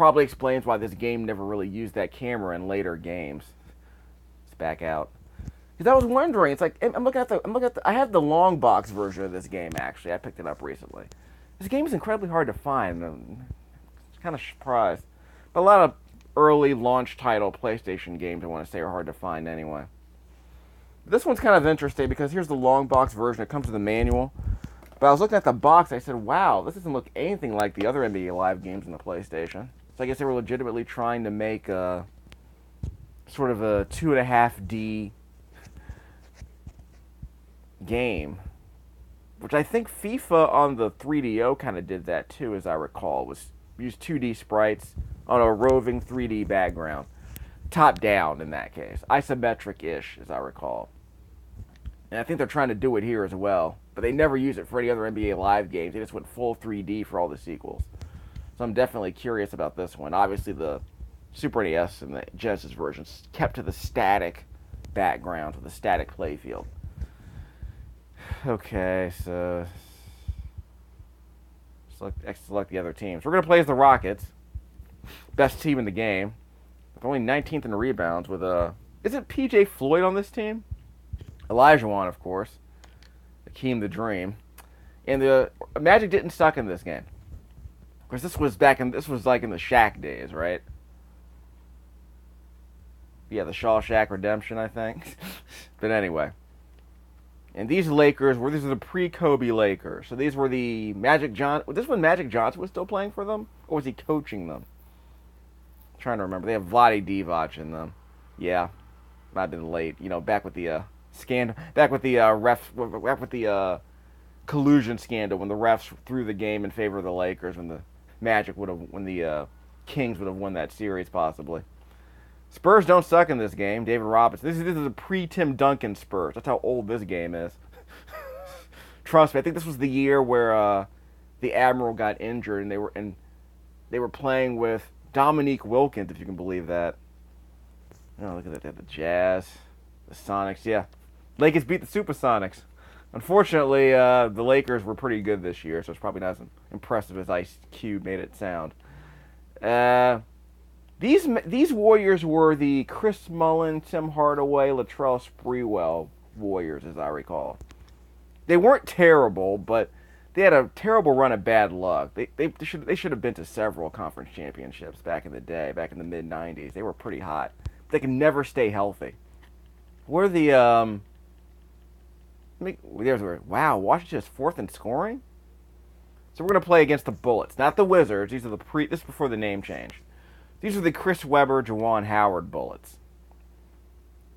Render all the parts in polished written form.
probably explains why this game never really used that camera in later games. Let's back out. Because I was wondering, it's like I have the long box version of this game actually. I picked it up recently. This game is incredibly hard to find. I'm kind of surprised. But a lot of early launch title PlayStation games, I want to say, are hard to find anyway. This one's kind of interesting because here's the long box version. It comes with a manual. But I was looking at the box. I said, wow, this doesn't look anything like the other NBA Live games in the PlayStation. So I guess they were legitimately trying to make a sort of a 2.5D game. Which I think FIFA on the 3DO kind of did that too, as I recall. Was used 2D sprites on a roving 3D background. Top down in that case. Isometric-ish, as I recall. And I think they're trying to do it here as well. But they never use it for any other NBA Live games. They just went full 3D for all the sequels. So I'm definitely curious about this one. Obviously the Super NES and the Genesis versions kept to the static background, to the static playfield. Okay, so select the other teams. We're going to play as the Rockets. Best team in the game. Only 19th in rebounds with isn't PJ Floyd on this team? Olajuwon, of course. Hakeem the Dream. And the Magic didn't suck in this game. Of course, this was like in the Shaq days, right? Yeah, the Shawshank Redemption, I think. But anyway. And these Lakers these are the pre-Kobe Lakers. So these were the Magic Johnson. Was this when Magic Johnson was still playing for them? Or was he coaching them? I'm trying to remember. They have Vlade Divac in them. Yeah. Might have been late. You know, back with the scandal. Back with the collusion scandal when the refs threw the game in favor of the Lakers when the Kings would have won that series possibly. Spurs don't suck in this game. David Robinson. This is a pre-Tim Duncan Spurs. That's how old this game is. Trust me. I think this was the year where the Admiral got injured, and they were playing with Dominique Wilkins, if you can believe that. Oh, look at that. They have the Jazz, the Sonics. Yeah, Lakers beat the Supersonics. Unfortunately, the Lakers were pretty good this year, so it's probably not as impressive as Ice Cube made it sound. These Warriors were the Chris Mullin, Tim Hardaway, Latrell Sprewell Warriors, as I recall. They weren't terrible, but they had a terrible run of bad luck. They should have been to several conference championships back in the day, back in the mid-'90s. They were pretty hot. They can never stay healthy. Where the wow, Washington's fourth in scoring. So we're gonna play against the Bullets, not the Wizards. These are this is before the name change. These are the Chris Webber, Juwan Howard Bullets.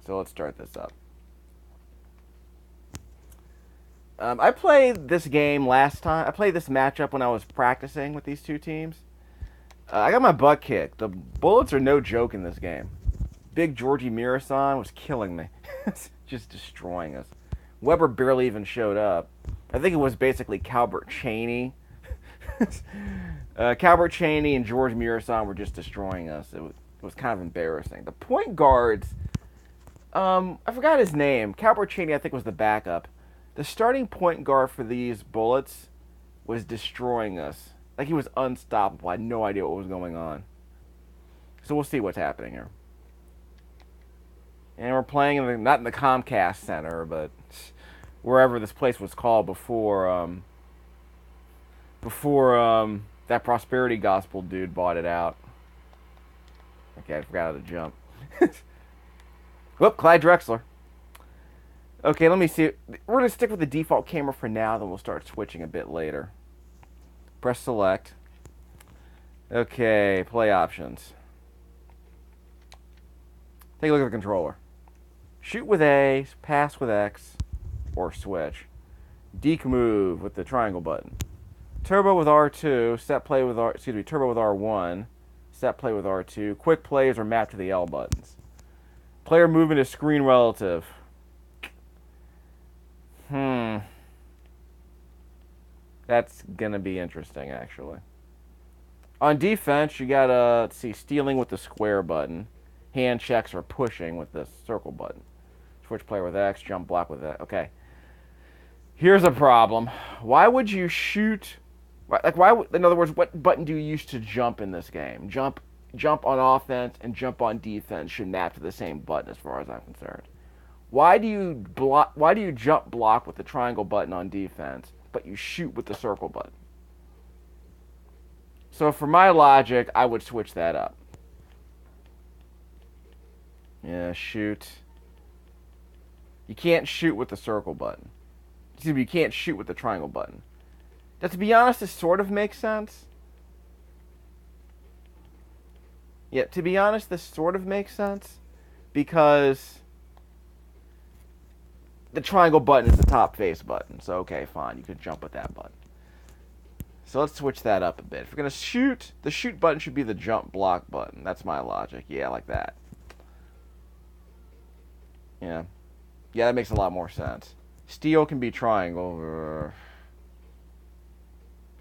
So let's start this up. I played this game last time. I played this matchup when I was practicing with these two teams. I got my butt kicked. The Bullets are no joke in this game. Big Georgie Muresan was killing me. Just destroying us. Webber barely even showed up. I think it was basically Calbert Chaney. Calbert Chaney and George Muresan were just destroying us. It was kind of embarrassing. The point guards, I forgot his name. Calbert Chaney, I think, was the backup. The starting point guard for these Bullets was destroying us. Like, he was unstoppable. I had no idea what was going on. So we'll see what's happening here. And we're playing not in the Comcast Center, but wherever this place was called before that Prosperity Gospel dude bought it out. Okay, I forgot how to jump. Whoop, Clyde Drexler. Okay, let me see. We're going to stick with the default camera for now, then we'll start switching a bit later. Press select. Okay, play options. Take a look at the controller. Shoot with A, pass with X, or switch. Deke move with the triangle button. Turbo with R2, set play with turbo with R1, set play with R2. Quick plays are mapped to the L buttons. Player movement is screen relative. That's gonna be interesting, actually. On defense, you gotta stealing with the square button. Hand checks or pushing with the circle button. Switch player with X, jump block with that. Okay. Here's a problem. Why would you shoot Like, why? In other words, what button do you use to jump in this game? Jump on offense and jump on defense should map to the same button, as far as I'm concerned. Why do you block? Why do you jump block with the triangle button on defense, but you shoot with the circle button? So for my logic, I would switch that up. Yeah, shoot. You can't shoot with the circle button. Excuse me, you can't shoot with the triangle button. Now, to be honest, this sort of makes sense. Yeah, to be honest, this sort of makes sense. Because the triangle button is the top face button. So, okay, fine. You could jump with that button. So let's switch that up a bit. If we're going to shoot, the shoot button should be the jump block button. That's my logic. Yeah, like that. Yeah. Yeah, that makes a lot more sense. Steal can be triangle.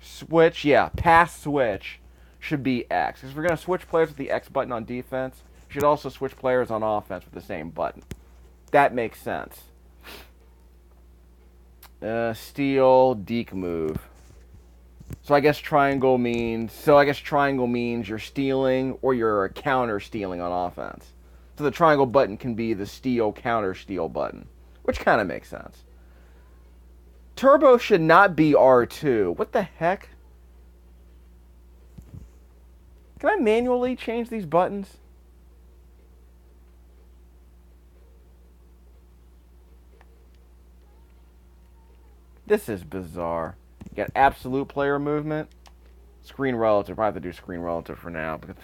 Switch, yeah. Pass switch should be X. Because if we're going to switch players with the X button on defense, we should also switch players on offense with the same button. That makes sense. Steal, deke move. So I guess triangle means you're stealing or you're counter stealing on offense. So the triangle button can be the steal counter steal button, which kind of makes sense. Turbo should not be R2. What the heck? Can I manually change these buttons? This is bizarre. You got absolute player movement. Screen relative. I have to do screen relative for now. Because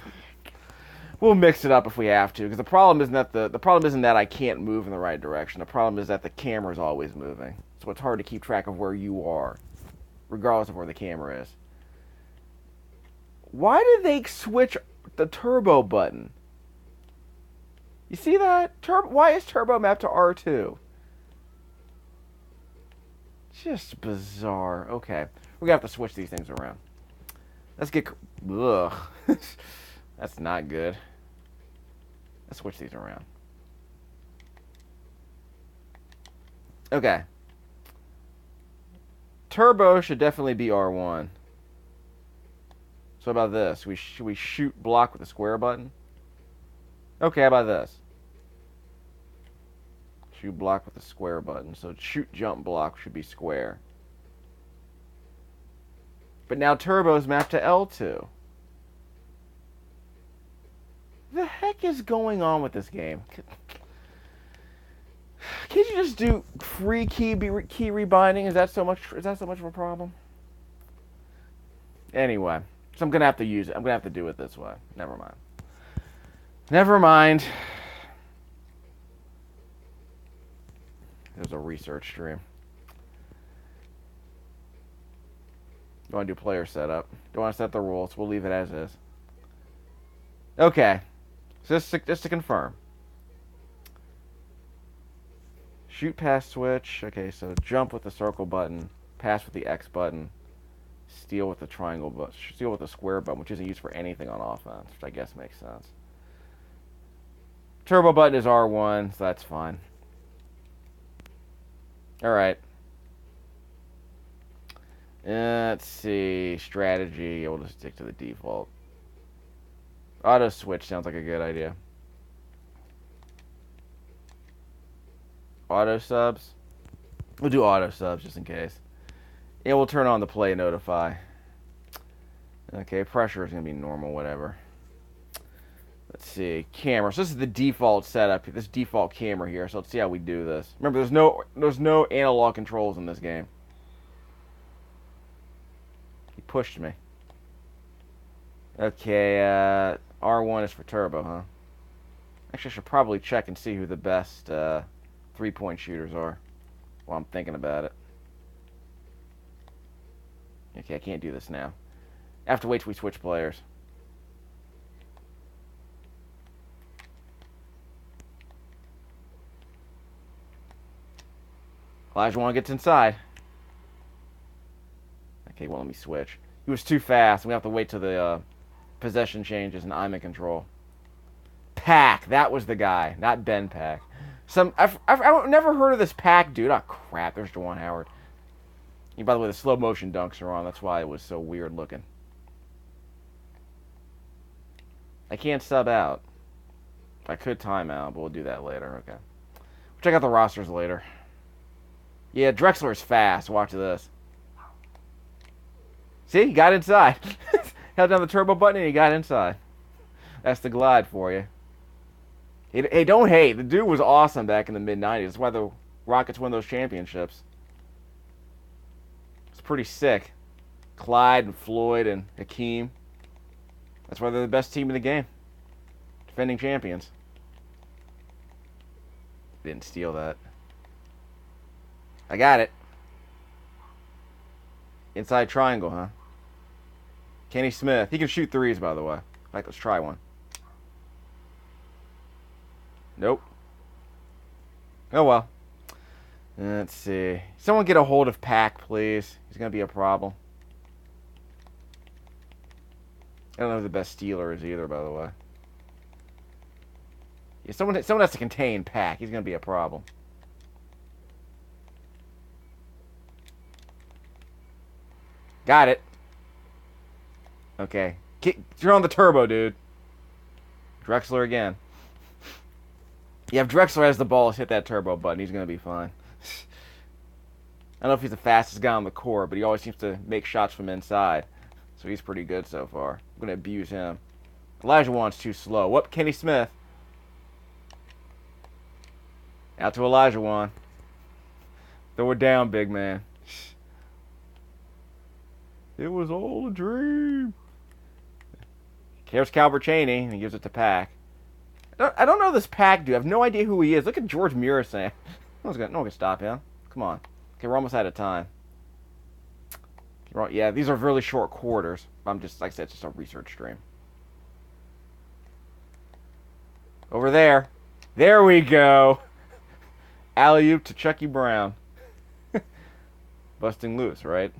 we'll mix it up if we have to. Because the problem isn't that the problem isn't that I can't move in the right direction. The problem is that the camera's always moving. So it's hard to keep track of where you are, regardless of where the camera is. Why did they switch the turbo button? You see that? Why is turbo mapped to R2? Just bizarre. Okay. We're going to have to switch these things around. Let's get... Ugh. That's not good. Let's switch these around. Okay. Turbo should definitely be R1. So how about this? Should we shoot block with the square button? Okay, how about this? Shoot block with the square button. So shoot jump block should be square. But now turbo is mapped to L2. The heck is going on with this game? Can't you just do free key rebinding? Is that so much of a problem? Anyway, so I'm gonna have to use it. I'm gonna have to do it this way. Never mind. Never mind. There's a research stream. Don't want to do player setup. Don't want to set the rules. We'll leave it as is. Okay. So just to confirm. Shoot pass switch. Okay, so jump with the circle button. Pass with the X button. Steal with the triangle button. Steal with the square button, which isn't used for anything on offense, which I guess makes sense. Turbo button is R1, so that's fine. Alright. Let's see. Strategy. We'll just stick to the default. Auto switch sounds like a good idea. Auto subs. We'll do auto subs just in case. And we'll turn on the play notify. Okay, pressure is going to be normal, whatever. Let's see. Camera. So this is the default setup. This default camera here. So let's see how we do this. Remember, there's no analog controls in this game. He pushed me. Okay, R1 is for turbo, huh? Actually, I should probably check and see who the best three-point shooters are while I'm thinking about it. Okay, I can't do this now. I have to wait till we switch players. Olajuwon gets inside. Okay, well, let me switch. He was too fast. We have to wait till the possession changes and I'm in control. Pack. That was the guy, not Ben Pack. I've never heard of this Pack dude. Oh, crap. There's Juwan Howard. By the way, the slow motion dunks are on. That's why it was so weird looking. I can't sub out. I could time out, but we'll do that later. Okay. We'll check out the rosters later. Yeah, Drexler's fast. Watch this. See? He got inside. Held down the turbo button and he got inside. That's the glide for you. Hey, don't hate. The dude was awesome back in the mid-90s. That's why the Rockets won those championships. It's pretty sick. Clyde and Floyd and Hakeem. That's why they're the best team in the game. Defending champions. Didn't steal that. I got it. Inside triangle, huh? Kenny Smith. He can shoot threes, by the way. Like, let's try one. Nope. Oh, well. Let's see. Someone get a hold of Pack, please. He's going to be a problem. I don't know who the best stealer is either, by the way. Yeah, someone has to contain Pack. He's going to be a problem. Got it. Okay. You're on the turbo, dude. Drexler again. Yeah, if Drexler has the ball, hit that turbo button. He's going to be fine. I don't know if he's the fastest guy on the court, but he always seems to make shots from inside. So he's pretty good so far. I'm going to abuse him. Olajuwon's too slow. Whoop, Kenny Smith. Out to Olajuwon. Throw it down, big man. It was all a dream. Here's Calvert Chaney, and he gives it to Pack. I don't know this Pack dude. I have no idea who he is. Look at George Muresan. No one can stop him. Come on. Okay, we're almost out of time. Yeah, these are really short quarters. I'm just, like I said, it's just a research stream. Over there. There we go. Alley-oop to Chucky Brown. Busting loose, right?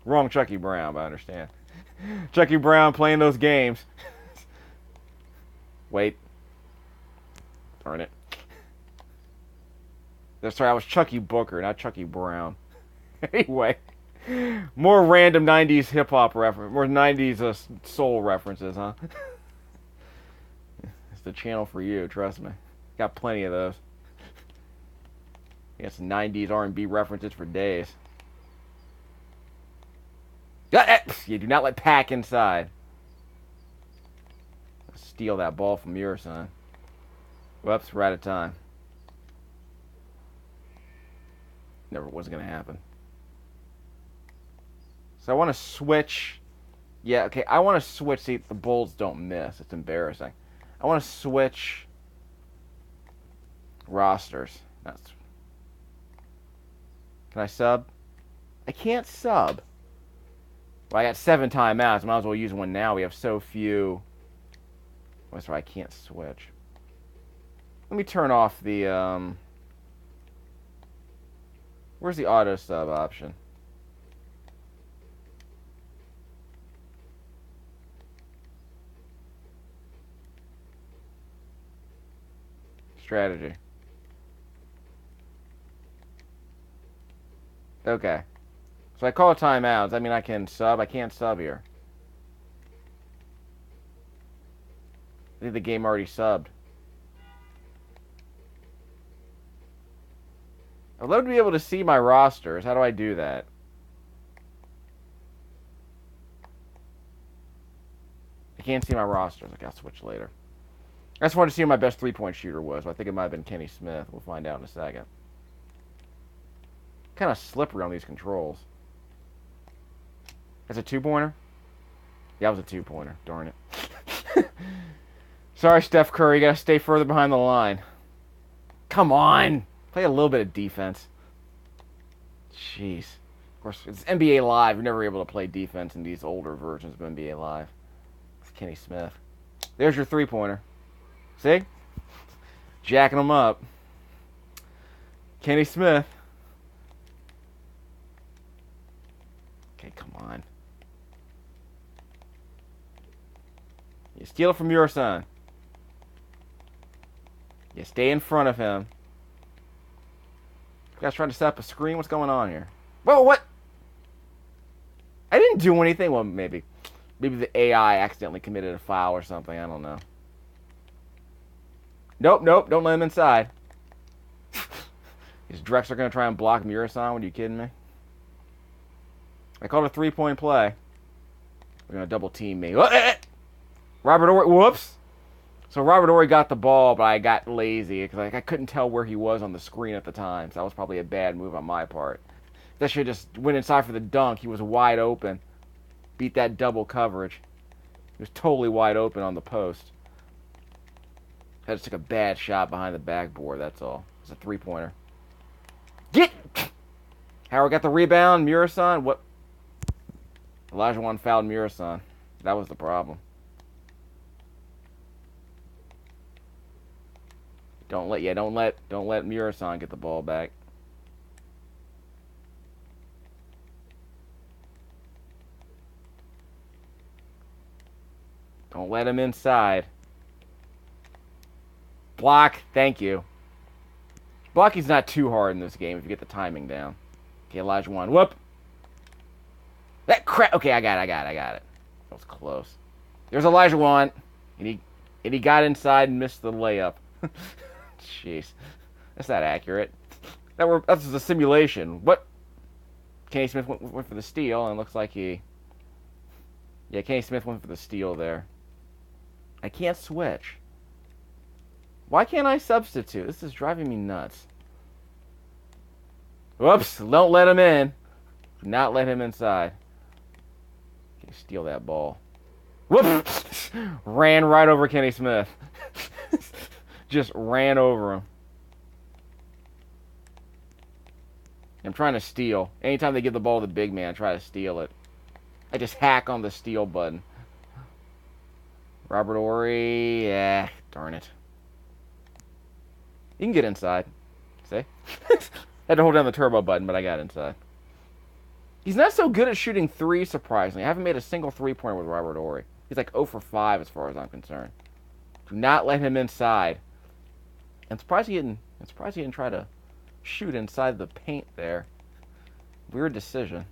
Wrong Chucky Brown, but I understand. Chucky Brown playing those games. Wait. Darn it. Sorry, I was Chucky Booker, not Chucky Brown. Anyway. More random 90s hip-hop reference. More 90s soul references, huh? It's the channel for you, trust me. Got plenty of those. Got some 90s R&B references for days. You do not let Pack inside. Steal that ball from your son. Whoops, we're out of time. Never was going to happen. So I want to switch. Yeah, okay, I want to switch. See, the Bulls don't miss. It's embarrassing. I want to switch rosters. Can I sub? I can't sub. Well, I got 7 timeouts. Might as well use one now. We have so few. That's why I can't switch. Let me turn off the, where's the auto sub option? Strategy. Okay. So I call timeouts. I mean, I can sub. I can't sub here. I think the game already subbed. I'd love to be able to see my rosters. How do I do that? I can't see my rosters. I gotta switch later. I just wanted to see who my best three-point shooter was. I think it might have been Kenny Smith. We'll find out in a second. Kind of slippery on these controls. That's a two-pointer? Yeah, that was a two-pointer. Darn it. Sorry, Steph Curry. You gotta stay further behind the line. Come on! Play a little bit of defense. Jeez. Of course, it's NBA Live. You're never able to play defense in these older versions of NBA Live. It's Kenny Smith. There's your three-pointer. See? Jacking them up. Kenny Smith. Okay, come on. You steal it from your son. You stay in front of him. You guys trying to set up a screen? What's going on here? Whoa, what? didn't do anything. Well, maybe the AI accidentally committed a foul or something. I don't know. Nope, nope. Don't let him inside. Is Drexler going to try and block Muresan? Are you kidding me? I called a 3-point play. We're going to double team me. Robert Horry. Whoops. So Robert Horry got the ball, but I got lazy because I couldn't tell where he was on the screen at the time. So that was probably a bad move on my part. That should have just went inside for the dunk. He was wide open. Beat that double coverage. He was totally wide open on the post. I just took a bad shot behind the backboard, that's all. It's a 3-pointer. Get! Howard got the rebound. Muresan. What? Olajuwon fouled Muresan. That was the problem. Don't let Muresan get the ball back. Don't let him inside. Block. Thank you. Blocking's not too hard in this game if you get the timing down. Okay, Olajuwon. Whoop. That crap. Okay, I got it. That was close. There's Olajuwon. And he got inside and missed the layup. Jeez. That's not accurate. That was a simulation. What? Kenny Smith went for the steal, and it looks like he... Yeah, Kenny Smith went for the steal there. I can't switch. Why can't I substitute? This is driving me nuts. Whoops. Don't let him in. Do not let him inside. Okay, steal that ball. Whoops. Ran right over Kenny Smith. Just ran over him. I'm trying to steal. Anytime they give the ball to the big man, I try to steal it. I just hack on the steal button. Robert Horry. Yeah, darn it. You can get inside. See? Had to hold down the turbo button, but I got inside. He's not so good at shooting threes, surprisingly. I haven't made a single 3-pointer with Robert Horry. He's like 0 for 5 as far as I'm concerned. Do not let him inside. I'm surprised he didn't try to shoot inside the paint there. Weird decision.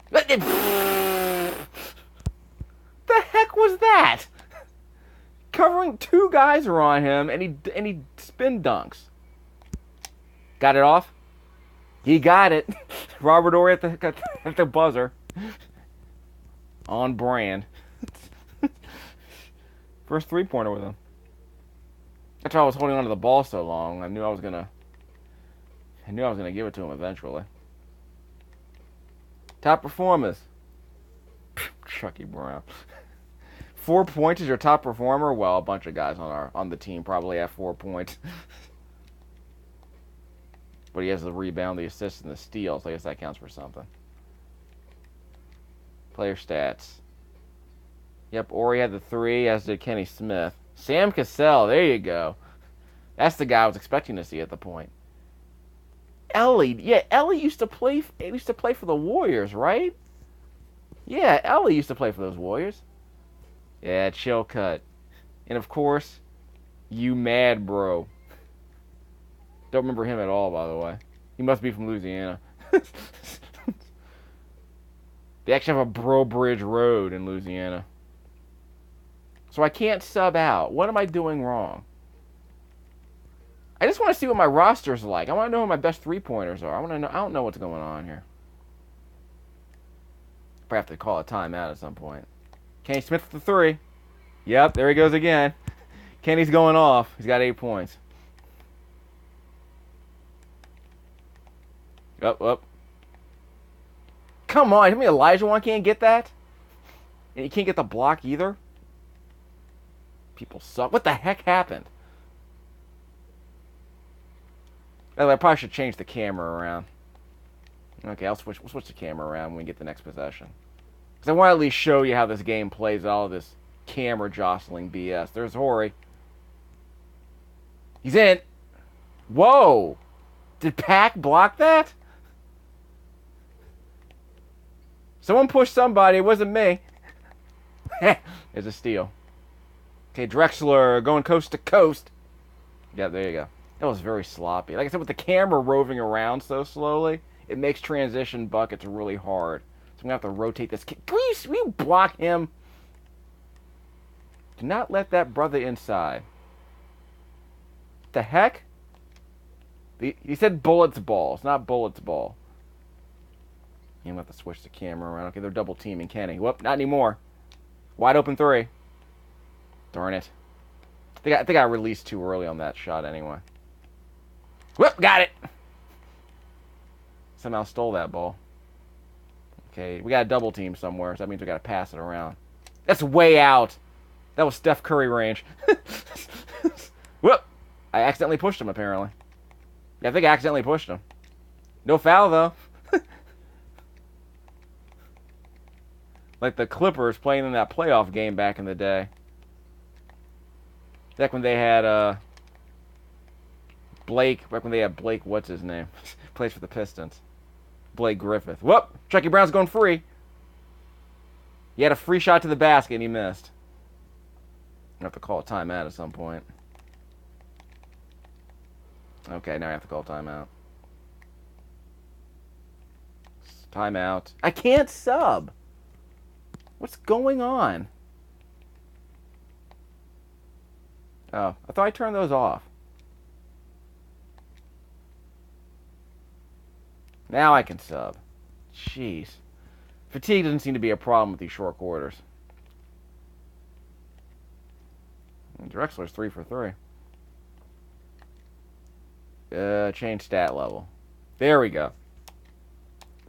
The heck was that? Covering 2 guys are on him, and he spin dunks. Got it off? He got it. Robert Horry at the buzzer. On brand. First 3-pointer with him. That's why I was holding onto the ball so long. I knew I was gonna give it to him eventually. Top performers. Chucky Brown. 4 points is your top performer? Well, a bunch of guys on the team probably have 4 points. But he has the rebound, the assist, and the steal, so I guess that counts for something. Player stats. Yep, Horry had the 3, as did Kenny Smith. Sam Cassell, there you go. That's the guy I was expecting to see at the point. Ellie, yeah, Ellie used to play for the Warriors, right? Yeah, Ellie used to play for those Warriors. Yeah, chill cut. And of course, you mad bro. Don't remember him at all, by the way. He must be from Louisiana. They actually have a Bro Bridge Road in Louisiana. So I can't sub out. What am I doing wrong? I just want to see what my roster's like. I want to know who my best 3-pointers are. I don't know what's going on here. Probably have to call a timeout at some point. Kenny Smith with the 3. Yep, there he goes again. Kenny's going off. He's got 8 points. Up. Come on, tell me Olajuwon can't get that? And he can't get the block either? People suck. What the heck happened? By the way, I probably should change the camera around. Okay, we'll switch the camera around when we get the next possession. Because I want to at least show you how this game plays all this camera jostling BS. There's Horry. He's in. Whoa! Did Pack block that? Someone pushed somebody. It wasn't me. There's a steal. Okay, Drexler going coast to coast. Yeah, there you go. That was very sloppy. Like I said, with the camera roving around so slowly, it makes transition buckets really hard. So I'm going to have to rotate this kid. Please, will you block him? Do not let that brother inside. What the heck? He said bullets ball. It's not bullets ball. I'm going to have to switch the camera around. Okay, they're double teaming Kenny. Whoop, not anymore. Wide open three. Darn it. I think I released too early on that shot anyway. Whoop, got it. Somehow stole that ball. Okay, we got a double team somewhere, so that means we got to pass it around. That's way out. That was Steph Curry range. Whoop. I accidentally pushed him, apparently. Yeah, I think I accidentally pushed him. No foul, though. Like the Clippers playing in that playoff game back in the day. Back when they had Blake, what's his name? Plays for the Pistons. Blake Griffith. Whoop! Chucky Brown's going free. He had a free shot to the basket and he missed. I have to call a timeout at some point. Okay, now I have to call a timeout. Timeout. I can't sub! What's going on? Oh, I thought I turned those off. Now I can sub. Jeez. Fatigue doesn't seem to be a problem with these short quarters. Drexler's 3 for 3. Change stat level. There we go.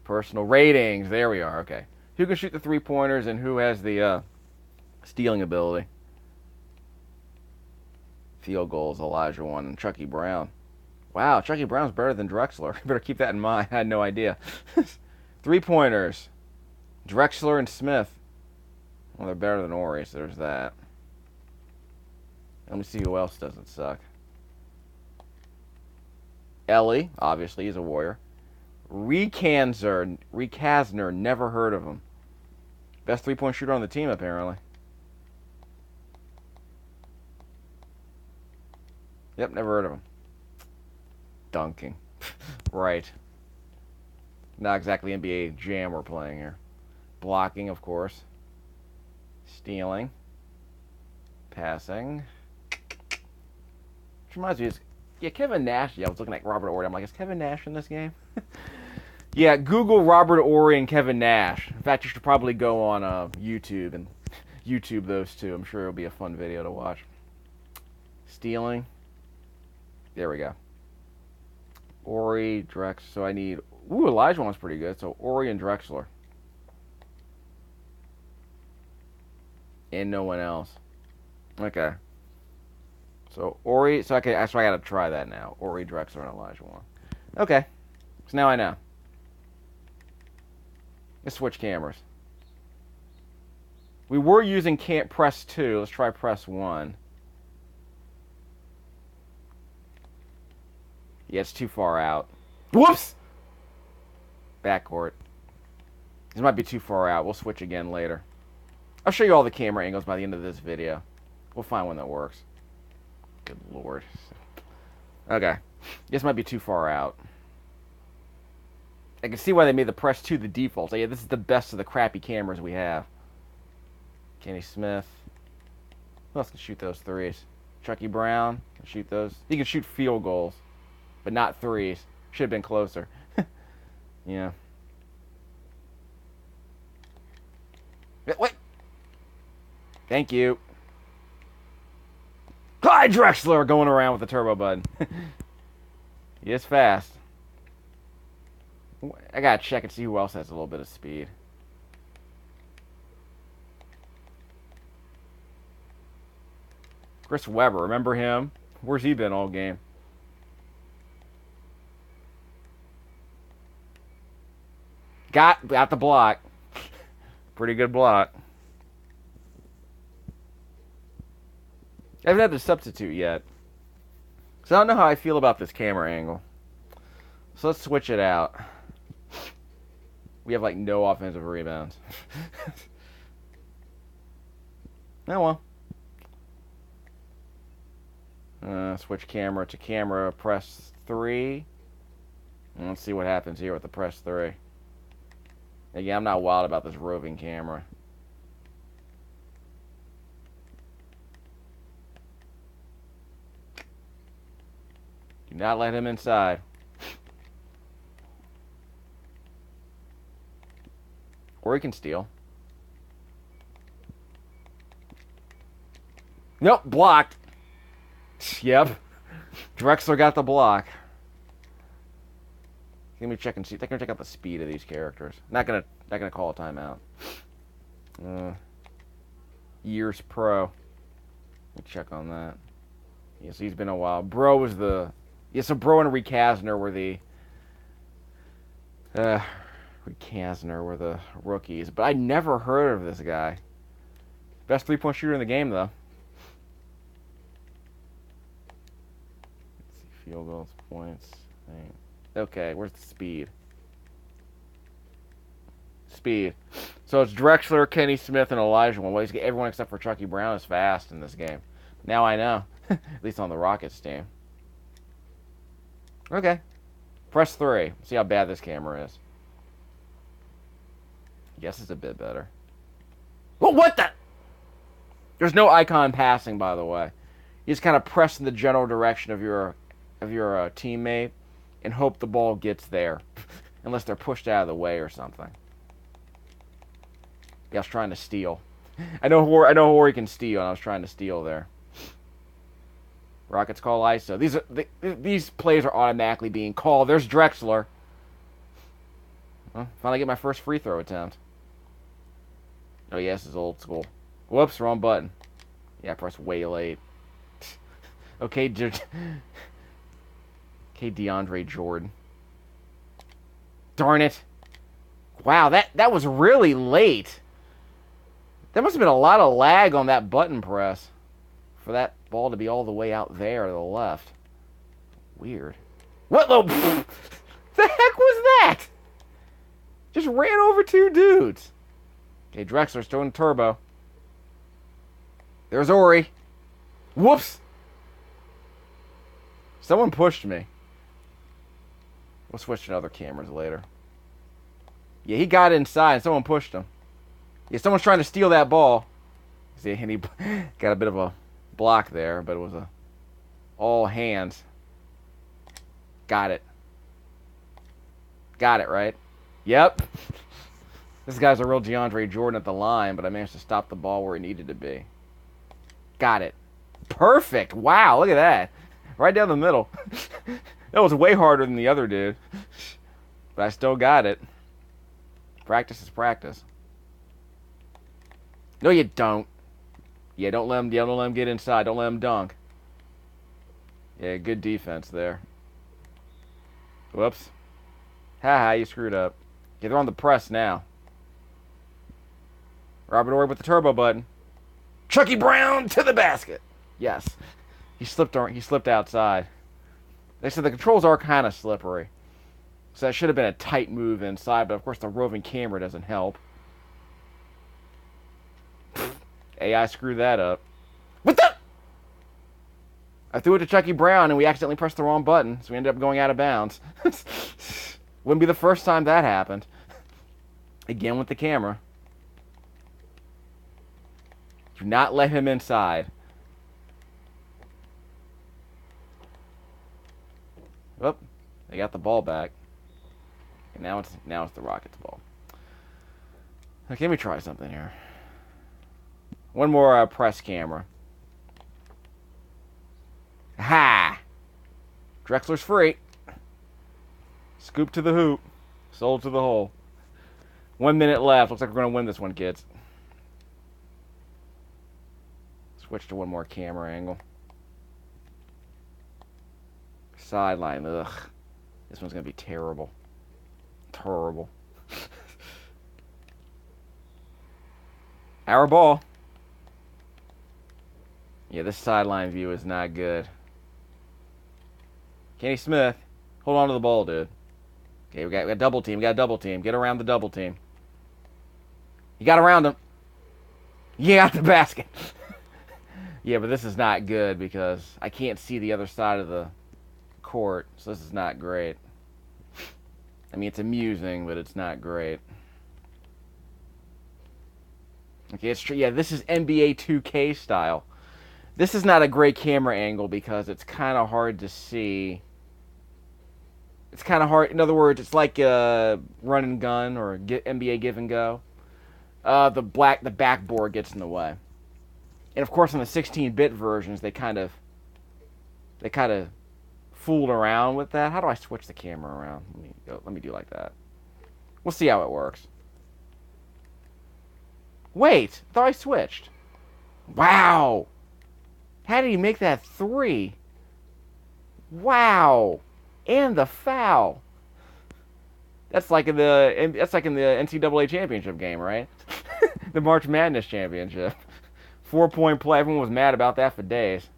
Personal ratings. There we are. Okay. Who can shoot the three-pointers and who has the stealing ability? Field goals, Olajuwon and Chucky Brown. Wow, Chucky Brown's better than Drexler. You better keep that in mind. I had no idea. Three-pointers. Drexler and Smith. Well, they're better than Ori, so there's that. Let me see who else doesn't suck. Ellie, obviously, he's a warrior. Rekasner, never heard of him. Best three-point shooter on the team, apparently. Yep, never heard of him. Dunking. Right. Not exactly NBA Jam we're playing here. Blocking, of course. Stealing. Passing. Which reminds me, yeah, Kevin Nash. Yeah, I was looking at Robert Horry. I'm like, is Kevin Nash in this game? Yeah, Google Robert Horry and Kevin Nash. In fact, you should probably go on YouTube and YouTube those two. I'm sure it'll be a fun video to watch. Stealing. There we go. Ori, Drex. So I need... Ooh, Olajuwon's pretty good. So Ori and Drexler. And no one else. Okay. So Ori... So I got to try that now. Ori, Drexler, and Olajuwon. Okay. So now I know. Let's switch cameras. We were using press 2. Let's try press 1. Yeah, it's too far out. Whoops! Backcourt. This might be too far out. We'll switch again later. I'll show you all the camera angles by the end of this video. We'll find one that works. Good lord. Okay. This might be too far out. I can see why they made the press 2 the default. So yeah, this is the best of the crappy cameras we have. Kenny Smith. Who else can shoot those threes? Chucky Brown can shoot those. He can shoot field goals, but not threes. Should have been closer. Yeah. Wait. Thank you. Clyde Drexler going around with the turbo button. He is fast. I gotta check and see who else has a little bit of speed. Chris Webber, remember him? Where's he been all game? Got the block. Pretty good block. I haven't had to substitute yet. So I don't know how I feel about this camera angle. So let's switch it out. We have like no offensive rebounds. Oh well. Switch camera to camera, press 3. Let's see what happens here with the press 3. Again, I'm not wild about this roving camera. Do not let him inside. Or he can steal. Nope, blocked. Yep. Drexler got the block. Let me check and see. I'm gonna check out the speed of these characters. Not gonna call a timeout. Years Pro. Let me check on that. Yes, he's been a while. Bro was the so Bro and Recasner were the rookies, but I never heard of this guy. Best 3-point shooter in the game, though. Let's see, field goals, points. Okay, where's the speed? Speed. So it's Drexler, Kenny Smith, and Olajuwon. Well, everyone except for Chucky Brown is fast in this game. Now I know. At least on the Rockets team. Okay. Press 3. See how bad this camera is. Yes, it's a bit better. Well, what the? There's no icon passing, by the way. You just kind of press in the general direction of your teammate and hope the ball gets there, unless they're pushed out of the way or something. Yeah, I was trying to steal. I know where he can steal, and I was trying to steal there. Rockets call ISO. These plays are automatically being called. There's Drexler. Well, finally get my first free throw attempt. Oh, yes, this is old school. Whoops, wrong button. Yeah, I pressed way late. Okay, DeAndre Jordan. Darn it. Wow, that was really late. There must have been a lot of lag on that button press for that ball to be all the way out there to the left. Weird. What the heck was that? Just ran over 2 dudes. Okay, Drexler's throwing turbo. There's Ori. Whoops. Someone pushed me. We'll switch to other cameras later. Yeah, he got inside and someone pushed him. Yeah, someone's trying to steal that ball. See, and he got a bit of a block there, but it was all hands. Got it. Got it, right? Yep. This guy's a real DeAndre Jordan at the line, but I managed to stop the ball where it needed to be. Got it. Perfect. Wow, look at that. Right down the middle. That was way harder than the other dude. But I still got it. Practice is practice. No, you don't. Yeah, don't let him get inside. Don't let him dunk. Yeah, good defense there. Whoops. Haha, you screwed up. Yeah, they're on the press now. Robert Horry with the turbo button. Chucky Brown to the basket. Yes. He slipped outside. They said the controls are kind of slippery. So that should have been a tight move inside, but of course the roving camera doesn't help. AI screwed that up. What the? I threw it to Chucky Brown and we accidentally pressed the wrong button, so we ended up going out of bounds. Wouldn't be the first time that happened. Again with the camera. Do not let him inside. Oop, they got the ball back. And now it's the Rockets' ball. Okay, let me try something here. One more press camera. Ha! Drexler's free. Scoop to the hoop. Sold to the hole. 1 minute left. Looks like we're going to win this one, kids. Switch to one more camera angle. Sideline. Ugh. This one's going to be terrible. Terrible. Our ball. Yeah, this sideline view is not good. Kenny Smith. Hold on to the ball, dude. Okay, we got double team. We got double team. Get around the double team. You got around him. You got the basket. Yeah, but this is not good because I can't see the other side of the court, so this is not great. I mean, it's amusing, but it's not great. Okay, it's true. Yeah, this is NBA 2K style. This is not a great camera angle because it's kind of hard to see. It's kind of hard. In other words, it's like run and gun or NBA give and go. The backboard gets in the way. And of course, on the 16-bit versions, they kind of fooled around with that. How do I switch the camera around? Let me do like that. We'll see how it works. Wait, I thought I switched. Wow. How did he make that 3? Wow. And the foul. That's like in the NCAA championship game, right? The March Madness championship. 4-point play. Everyone was mad about that for days.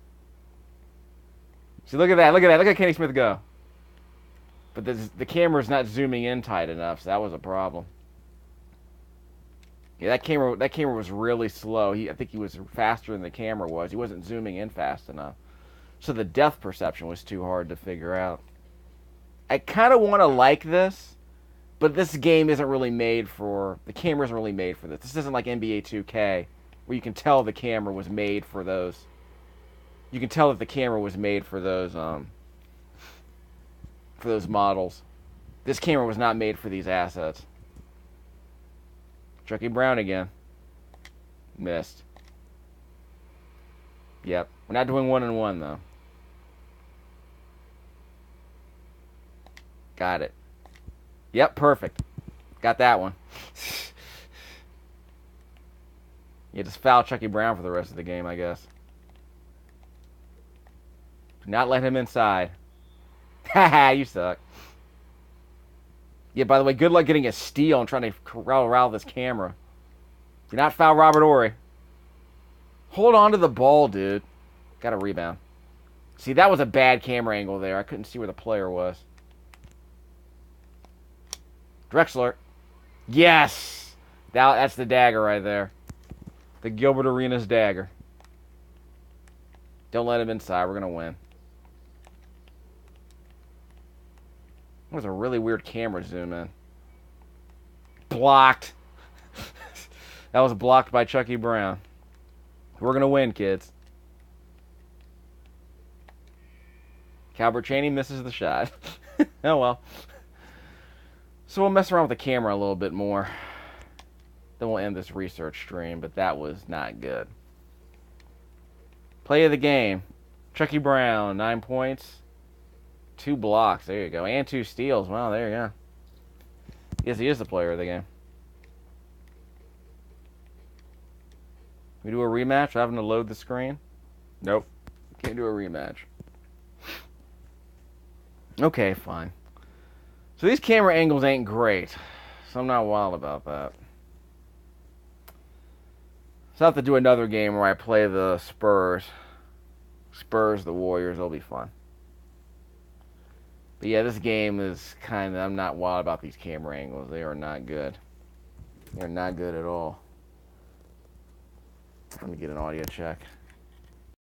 See, look at that. Look at Kenny Smith go. But the camera's not zooming in tight enough, so that was a problem. Yeah, that camera was really slow. I think he was faster than the camera was. He wasn't zooming in fast enough. So the depth perception was too hard to figure out. I kind of want to like this, but this game isn't really made for... The camera isn't really made for this. This isn't like NBA 2K, where you can tell the camera was made for those... You can tell that the camera was made for those models. This camera was not made for these assets. Chucky Brown again. Missed. Yep. We're not doing 1-on-1, though. Got it. Yep, perfect. Got that one. You just foul Chucky Brown for the rest of the game, I guess. Do not let him inside. Haha, you suck. Yeah, by the way, good luck getting a steal and trying to corral this camera. Do not foul Robert Horry. Hold on to the ball, dude. Got a rebound. See, that was a bad camera angle there. I couldn't see where the player was. Drexler. Yes! That's the dagger right there. The Gilbert Arenas dagger. Don't let him inside. We're going to win. That was a really weird camera zoom in. Blocked. That was blocked by Chucky Brown. We're going to win, kids. Calbert Chaney misses the shot. Oh, well. So we'll mess around with the camera a little bit more. Then we'll end this research stream, but that was not good. Play of the game. Chucky Brown, 9 points. 2 blocks. There you go. And 2 steals. Wow, there you go. Yes, he is the player of the game. We do a rematch? Having to load the screen? Nope. Can't do a rematch. Okay, fine. So these camera angles ain't great. So I'm not wild about that. So I'll have to do another game where I play the Spurs. Spurs, the Warriors. It'll be fun. But yeah, this game is kind of... I'm not wild about these camera angles. They are not good. They're not good at all. Let me get an audio check.